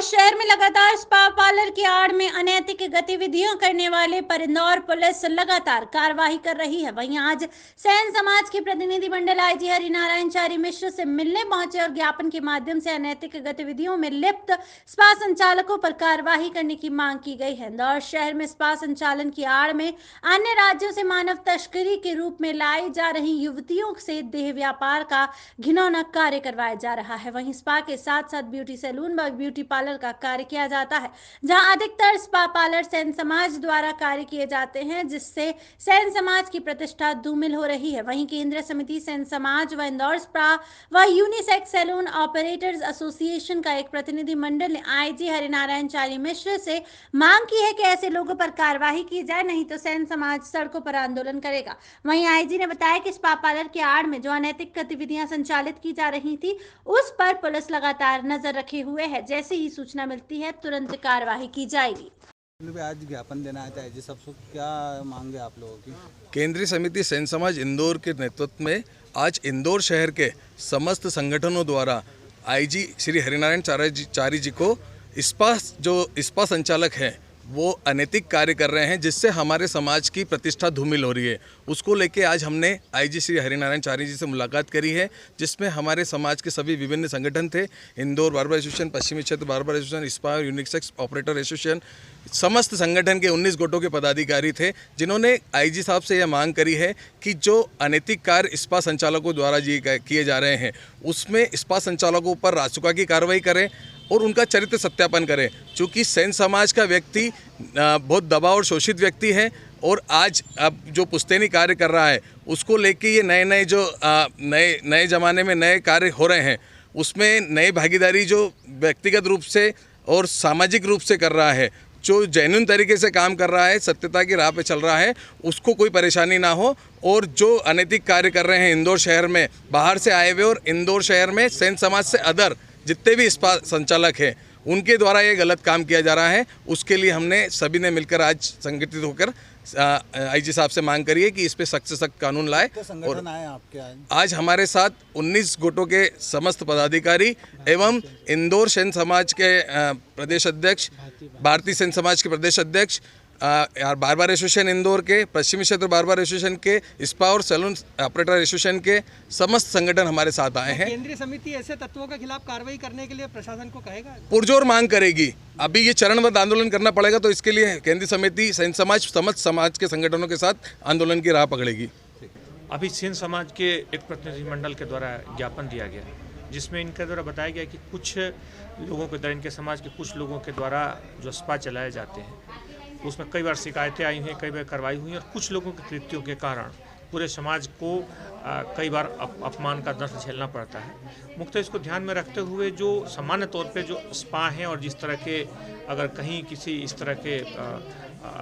शहर में लगातार स्पा पार्लर की आड़ में अनैतिक गतिविधियों करने वाले पर इंदौर पुलिस लगातार कार्रवाई कर रही है। वहीं आज सैन समाज के प्रतिनिधिमंडल आईजी हरिनारायण चारी मिश्र से मिलने पहुंचे और ज्ञापन के माध्यम से अनैतिक गतिविधियों में लिप्त स्पा संचालकों पर कार्रवाई करने की मांग की गई है। इंदौर शहर में स्पा संचालन की आड़ में अन्य राज्यों से मानव तस्करी के रूप में लाई जा रही युवतियों से देह व्यापार का घिनौना कार्य करवाया जा रहा है। वहीं स्पा के साथ साथ ब्यूटी सैलून व ब्यूटी पार्लर का कार्य किया जाता है, जहां अधिकतर स्पा पार्लर सैन समाज द्वारा कार्य किए जाते हैं, जिससे सैन समाज की प्रतिष्ठा धूमिल हो रही है। वहीं केंद्रीय समिति सैन समाज व इंदौर स्पा व यूनिसेक्स सैलून ऑपरेटर्स एसोसिएशन का एक प्रतिनिधिमंडल ने आईजी हरिनारायण चारी मिश्र से मांग की है कि ऐसे लोगों पर कार्रवाई की जाए, नहीं तो सैन समाज सड़कों पर आंदोलन करेगा। वहीं आईजी ने बताया कि स्पा पार्लर के आड़ में जो अनैतिक गतिविधियां संचालित की जा रही थी, उस पर पुलिस लगातार नजर रखे हुए है। जैसे ही सूचना मिलती है तुरंत कार्रवाई की जाएगी। आज ज्ञापन देना आता है जी, सबसे क्या मांगे आप लोगों की? केंद्रीय समिति सैन समाज इंदौर के नेतृत्व में आज इंदौर शहर के समस्त संगठनों द्वारा आईजी श्री हरिनारायण चारी जी को स्पा संचालक हैं वो अनैतिक कार्य कर रहे हैं, जिससे हमारे समाज की प्रतिष्ठा धूमिल हो रही है। उसको लेके आज हमने आईजी श्री हरिनारायण चारी जी से मुलाकात करी है, जिसमें हमारे समाज के सभी विभिन्न संगठन थे। इंदौर बार्बर एसोसिएशन, पश्चिमी क्षेत्र बार्बर एसोसिएशन, स्पा और यूनिसेक्स ऑपरेटर एसोसिएशन, समस्त संगठन के 19 गोटों के पदाधिकारी थे, जिन्होंने आईजी साहब से यह मांग करी है कि जो अनैतिक कार्य स्पा संचालकों द्वारा किए जा रहे हैं, उसमें स्पा संचालकों पर रासुका की कार्रवाई करें और उनका चरित्र सत्यापन करें। चूँकि सैन समाज का व्यक्ति बहुत दबा और शोषित व्यक्ति है और आज अब जो पुश्तैनी कार्य कर रहा है, उसको लेके ये नए नए ज़माने में नए कार्य हो रहे हैं, उसमें नई भागीदारी जो व्यक्तिगत रूप से और सामाजिक रूप से कर रहा है, जो जेन्युइन तरीके से काम कर रहा है, सत्यता की राह पे चल रहा है, उसको कोई परेशानी ना हो। और जो अनैतिक कार्य कर रहे हैं इंदौर शहर में बाहर से आए हुए और इंदौर शहर में सैन समाज से अदर जितने भी स्पा संचालक हैं, उनके द्वारा ये गलत काम किया जा रहा है, उसके लिए हमने सभी ने मिलकर आज संगठित होकर आईजी साहब से मांग करी है कि इस पे सख्त से सख्त कानून लाए। और आज हमारे साथ 19 गोटों के समस्त पदाधिकारी एवं इंदौर सैन समाज के प्रदेश अध्यक्ष, भारतीय सैन समाज के प्रदेश अध्यक्ष, बार्बर एसोसिएशन इंदौर के, पश्चिमी क्षेत्र बार्बर एसोसिएशन के, स्पा और सैलून ऑपरेटर एसोसिएशन के समस्त संगठन हमारे साथ आए हैं। केंद्रीय समिति ऐसे तत्वों के खिलाफ कार्रवाई करने के लिए प्रशासन को कहेगा? पुरजोर मांग करेगी। अभी ये चरणबद्ध आंदोलन करना पड़ेगा, तो इसके लिए केंद्रीय समिति सैन समाज समस्त समाज के संगठनों के साथ आंदोलन की राह पकड़ेगी। अभी सैन समाज के एक प्रतिनिधिमंडल के द्वारा ज्ञापन दिया गया, जिसमें इनके द्वारा बताया गया कि कुछ लोगों के द्वारा, इनके समाज के कुछ लोगों के द्वारा जो स्पा चलाए जाते हैं, उसमें कई बार शिकायतें आई हैं, कई बार कार्रवाई हुई और कुछ लोगों के कृत्यों के कारण पूरे समाज को कई बार अपमान का दर्द झेलना पड़ता है। मुख्यतः इसको ध्यान में रखते हुए जो सामान्य तौर पे जो स्पा हैं और जिस तरह के अगर कहीं किसी इस तरह के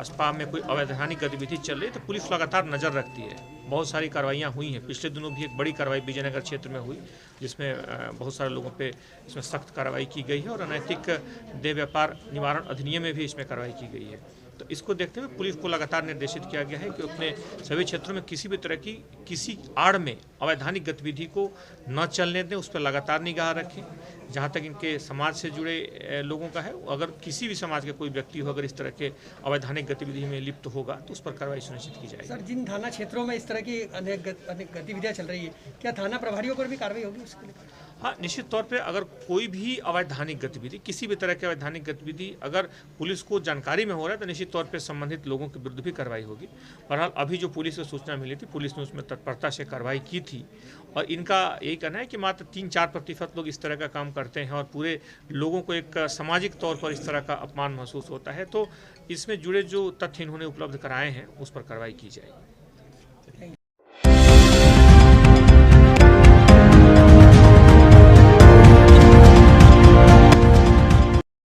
स्पा में कोई अवैधानिक गतिविधि चल रही है, तो पुलिस लगातार नज़र रखती है। बहुत सारी कार्रवाइयाँ हुई हैं। पिछले दिनों भी एक बड़ी कार्रवाई विजयनगर क्षेत्र में हुई, जिसमें बहुत सारे लोगों पे इसमें सख्त कार्रवाई की गई है और अनैतिक देह व्यापार निवारण अधिनियम में भी इसमें कार्रवाई की गई है। तो इसको देखते हुए पुलिस को लगातार निर्देशित किया गया है कि अपने सभी क्षेत्रों में किसी भी तरह की किसी आड़ में अवैधानिक गतिविधि को न चलने दें, उस पर लगातार निगाह रखें। जहाँ तक इनके समाज से जुड़े लोगों का है, अगर किसी भी समाज के कोई व्यक्ति हो अगर इस तरह के अवैधानिक गतिविधि में लिप्त होगा, तो उस पर कार्रवाई सुनिश्चित की जाएगी। सर, जिन थाना क्षेत्रों में इस तरह की अनेक गतिविधियाँ चल रही है, क्या थाना प्रभारियों पर भी कार्रवाई होगी उसके लिए? हाँ, निश्चित तौर पे अगर कोई भी अवैधानिक गतिविधि, किसी भी तरह की अवैधानिक गतिविधि अगर पुलिस को जानकारी में हो रहा है, तो निश्चित तौर पे संबंधित लोगों के विरुद्ध भी कार्रवाई होगी। बहरहाल अभी जो पुलिस को सूचना मिली थी, पुलिस ने उसमें तत्परता से कार्रवाई की थी और इनका यही कहना है कि मात्र 3-4% लोग इस तरह का काम करते हैं और पूरे लोगों को एक सामाजिक तौर पर इस तरह का अपमान महसूस होता है। तो इसमें जुड़े जो तथ्य इन्होंने उपलब्ध कराए हैं, उस पर कार्रवाई की जाएगी।